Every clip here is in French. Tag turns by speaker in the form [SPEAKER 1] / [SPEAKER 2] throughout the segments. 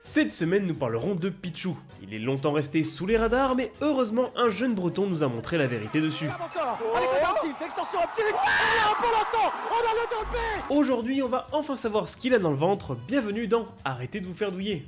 [SPEAKER 1] Cette semaine, nous parlerons de Pichu. Il est longtemps resté sous les radars, mais heureusement, un jeune breton nous a montré la vérité dessus. Aujourd'hui, on va enfin savoir ce qu'il a dans le ventre. Bienvenue dans Arrêtez de vous faire douiller.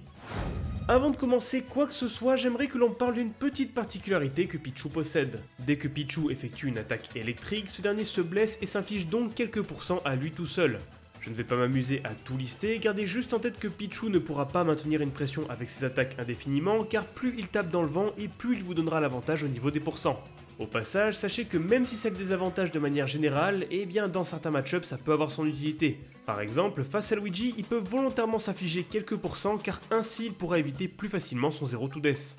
[SPEAKER 1] Avant de commencer quoi que ce soit, j'aimerais que l'on parle d'une petite particularité que Pichu possède. Dès que Pichu effectue une attaque électrique, ce dernier se blesse et s'inflige donc quelques pourcents à lui tout seul. Je ne vais pas m'amuser à tout lister, gardez juste en tête que Pichu ne pourra pas maintenir une pression avec ses attaques indéfiniment, car plus il tape dans le vent et plus il vous donnera l'avantage au niveau des pourcents. Au passage, sachez que même si ça a des avantages de manière générale, eh bien dans certains match-ups ça peut avoir son utilité. Par exemple, face à Luigi, il peut volontairement s'affliger quelques pourcents car ainsi il pourra éviter plus facilement son 0 to death.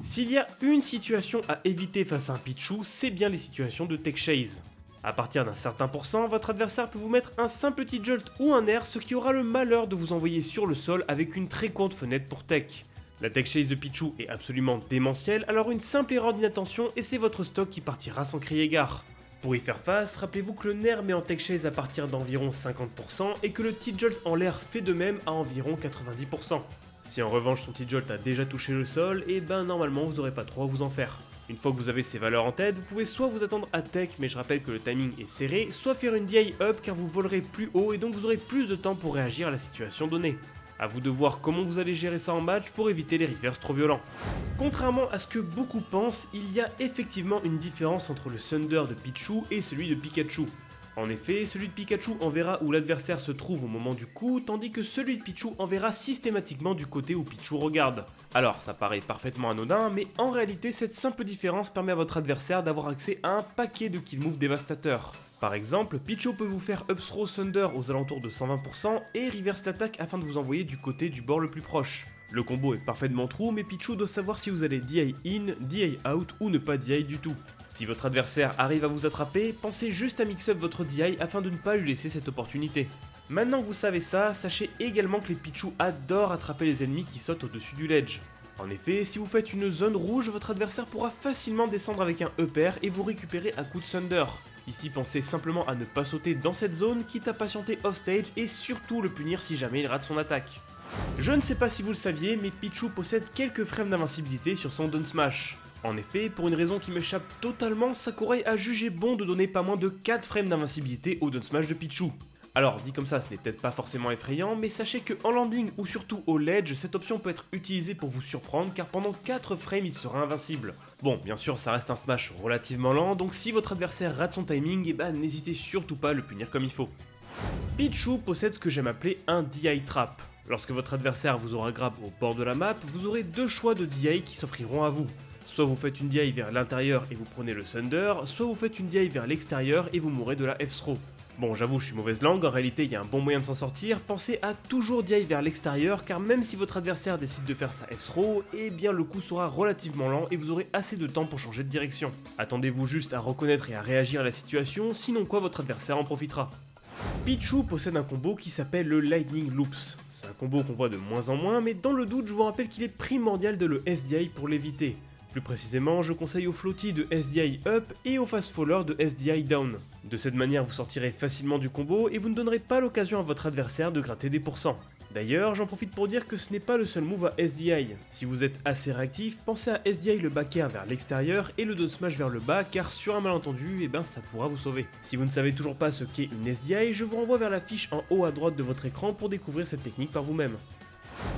[SPEAKER 1] S'il y a une situation à éviter face à un Pichu, c'est bien les situations de tech chase. A partir d'un certain pourcent, votre adversaire peut vous mettre un simple petit jolt ou un air, ce qui aura le malheur de vous envoyer sur le sol avec une très courte fenêtre pour tech. La tech chase de Pichu est absolument démentielle, alors une simple erreur d'inattention et c'est votre stock qui partira sans crier gare. Pour y faire face, rappelez-vous que le nerf met en tech chase à partir d'environ 50% et que le T-Jolt en l'air fait de même à environ 90%. Si en revanche son T-Jolt a déjà touché le sol, et ben normalement vous n'aurez pas trop à vous en faire. Une fois que vous avez ces valeurs en tête, vous pouvez soit vous attendre à tech, mais je rappelle que le timing est serré, soit faire une DI up car vous volerez plus haut et donc vous aurez plus de temps pour réagir à la situation donnée. A vous de voir comment vous allez gérer ça en match pour éviter les reverses trop violents. Contrairement à ce que beaucoup pensent, il y a effectivement une différence entre le Thunder de Pichu et celui de Pikachu. En effet, celui de Pikachu enverra où l'adversaire se trouve au moment du coup, tandis que celui de Pichu enverra systématiquement du côté où Pichu regarde. Alors, ça paraît parfaitement anodin, mais en réalité, cette simple différence permet à votre adversaire d'avoir accès à un paquet de kill moves dévastateurs. Par exemple, Pichu peut vous faire up throw Thunder aux alentours de 120% et reverse l'attaque afin de vous envoyer du côté du bord le plus proche. Le combo est parfaitement true, mais Pichu doit savoir si vous allez DI in, DI out ou ne pas DI du tout. Si votre adversaire arrive à vous attraper, pensez juste à mix-up votre DI afin de ne pas lui laisser cette opportunité. Maintenant que vous savez ça, sachez également que les Pichu adorent attraper les ennemis qui sautent au-dessus du ledge. En effet, si vous faites une zone rouge, votre adversaire pourra facilement descendre avec un upper et vous récupérer à coup de Thunder. Ici, pensez simplement à ne pas sauter dans cette zone, quitte à patienter offstage et surtout le punir si jamais il rate son attaque. Je ne sais pas si vous le saviez, mais Pichu possède quelques frames d'invincibilité sur son down smash. En effet, pour une raison qui m'échappe totalement, Sakurai a jugé bon de donner pas moins de 4 frames d'invincibilité au down smash de Pichu. Alors, dit comme ça, ce n'est peut-être pas forcément effrayant, mais sachez que en landing ou surtout au ledge, cette option peut être utilisée pour vous surprendre car pendant 4 frames il sera invincible. Bon, bien sûr, ça reste un smash relativement lent, donc si votre adversaire rate son timing, n'hésitez surtout pas à le punir comme il faut. Pichu possède ce que j'aime appeler un DI trap. Lorsque votre adversaire vous aura grab au bord de la map, vous aurez deux choix de DI qui s'offriront à vous. Soit vous faites une DI vers l'intérieur et vous prenez le Thunder, soit vous faites une DI vers l'extérieur et vous mourrez de la F-throw. Bon, j'avoue, je suis mauvaise langue, en réalité il y a un bon moyen de s'en sortir, pensez à toujours DI vers l'extérieur car même si votre adversaire décide de faire sa F-throw, eh bien le coup sera relativement lent et vous aurez assez de temps pour changer de direction. Attendez-vous juste à reconnaître et à réagir à la situation, sinon quoi votre adversaire en profitera. Pichu possède un combo qui s'appelle le Lightning Loops. C'est un combo qu'on voit de moins en moins, mais dans le doute je vous rappelle qu'il est primordial de le SDI pour l'éviter. Plus précisément, je conseille au floaty de SDI up et au fast faller de SDI down. De cette manière, vous sortirez facilement du combo et vous ne donnerez pas l'occasion à votre adversaire de gratter des pourcents. D'ailleurs, j'en profite pour dire que ce n'est pas le seul move à SDI. Si vous êtes assez réactif, pensez à SDI le back air vers l'extérieur et le down smash vers le bas car sur un malentendu, ça pourra vous sauver. Si vous ne savez toujours pas ce qu'est une SDI, je vous renvoie vers la fiche en haut à droite de votre écran pour découvrir cette technique par vous-même.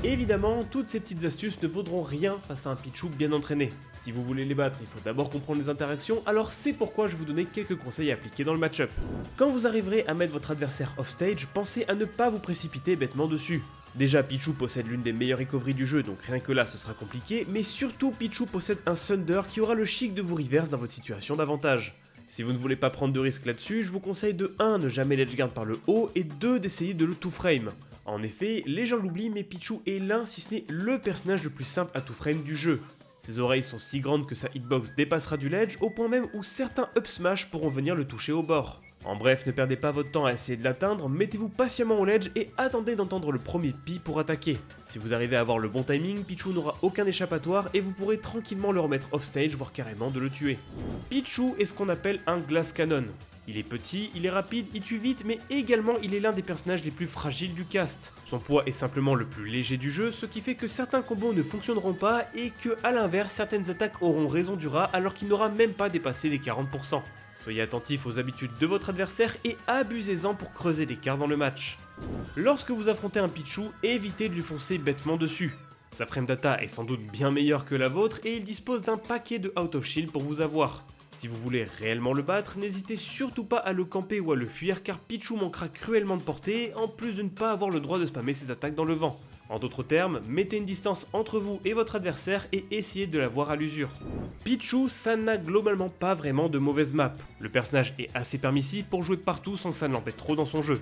[SPEAKER 1] Évidemment, toutes ces petites astuces ne vaudront rien face à un Pichu bien entraîné. Si vous voulez les battre, il faut d'abord comprendre les interactions, alors c'est pourquoi je vais vous donner quelques conseils à appliquer dans le match-up. Quand vous arriverez à mettre votre adversaire offstage, pensez à ne pas vous précipiter bêtement dessus. Déjà, Pichu possède l'une des meilleures recoveries du jeu, donc rien que là ce sera compliqué, mais surtout Pichu possède un Thunder qui aura le chic de vous reverse dans votre situation d'avantage. Si vous ne voulez pas prendre de risques là-dessus, je vous conseille de 1 ne jamais ledgeguard par le haut et 2 d'essayer de le 2-frame. En effet, les gens l'oublient mais Pichu est l'un si ce n'est le personnage le plus simple à 2-frame du jeu. Ses oreilles sont si grandes que sa hitbox dépassera du ledge au point même où certains up smash pourront venir le toucher au bord. En bref, ne perdez pas votre temps à essayer de l'atteindre, mettez-vous patiemment au ledge et attendez d'entendre le premier pi pour attaquer. Si vous arrivez à avoir le bon timing, Pichu n'aura aucun échappatoire et vous pourrez tranquillement le remettre offstage, voire carrément de le tuer. Pichu est ce qu'on appelle un glass cannon. Il est petit, il est rapide, il tue vite, mais également il est l'un des personnages les plus fragiles du cast. Son poids est simplement le plus léger du jeu, ce qui fait que certains combos ne fonctionneront pas et que, à l'inverse, certaines attaques auront raison du rat alors qu'il n'aura même pas dépassé les 40%. Soyez attentif aux habitudes de votre adversaire et abusez-en pour creuser l'écart dans le match. Lorsque vous affrontez un Pichu, évitez de lui foncer bêtement dessus. Sa frame data est sans doute bien meilleure que la vôtre et il dispose d'un paquet de out of shield pour vous avoir. Si vous voulez réellement le battre, n'hésitez surtout pas à le camper ou à le fuir car Pichu manquera cruellement de portée, en plus de ne pas avoir le droit de spammer ses attaques dans le vent. En d'autres termes, mettez une distance entre vous et votre adversaire et essayez de l'avoir à l'usure. Pichu, ça n'a globalement pas vraiment de mauvaise map. Le personnage est assez permissif pour jouer partout sans que ça ne l'embête trop dans son jeu.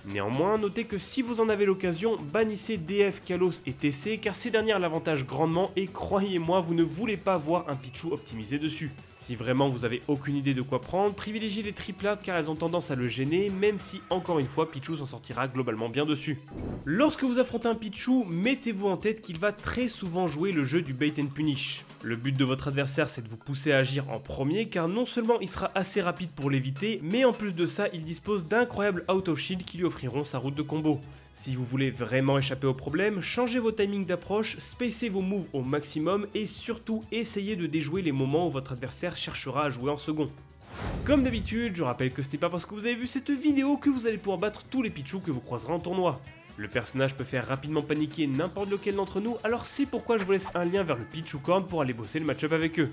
[SPEAKER 1] Néanmoins, notez que si vous en avez l'occasion, bannissez DF, Kalos et TC car ces dernières l'avantagent grandement et croyez-moi, vous ne voulez pas voir un Pichu optimisé dessus. Si vraiment vous avez aucune idée de quoi prendre, privilégiez les triplades car elles ont tendance à le gêner, même si encore une fois Pichu s'en sortira globalement bien dessus. Lorsque vous affrontez un Pichu, mettez-vous en tête qu'il va très souvent jouer le jeu du bait and punish. Le but de votre adversaire c'est de vous pousser à agir en premier car non seulement il sera assez rapide pour l'éviter, mais en plus de ça il dispose d'incroyables out of shield qui lui offriront sa route de combo. Si vous voulez vraiment échapper au problème, changez vos timings d'approche, spacez vos moves au maximum et surtout essayez de déjouer les moments où votre adversaire cherchera à jouer en second. Comme d'habitude, je rappelle que ce n'est pas parce que vous avez vu cette vidéo que vous allez pouvoir battre tous les Pichu que vous croiserez en tournoi. Le personnage peut faire rapidement paniquer n'importe lequel d'entre nous, alors c'est pourquoi je vous laisse un lien vers le Pichu Corn pour aller bosser le match-up avec eux.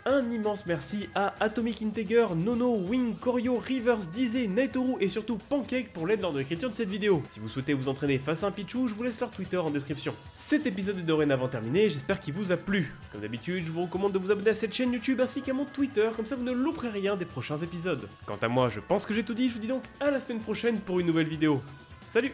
[SPEAKER 1] Un immense merci à Atomic Integer, Nono, Wing, Koryo, Rivers, Dizé, Naitoru et surtout Pancake pour l'aide lors de l'écriture de cette vidéo. Si vous souhaitez vous entraîner face à un Pichu, je vous laisse leur Twitter en description. Cet épisode est dorénavant terminé, j'espère qu'il vous a plu. Comme d'habitude, je vous recommande de vous abonner à cette chaîne YouTube ainsi qu'à mon Twitter, comme ça vous ne louperez rien des prochains épisodes. Quant à moi, je pense que j'ai tout dit, je vous dis donc à la semaine prochaine pour une nouvelle vidéo. Salut!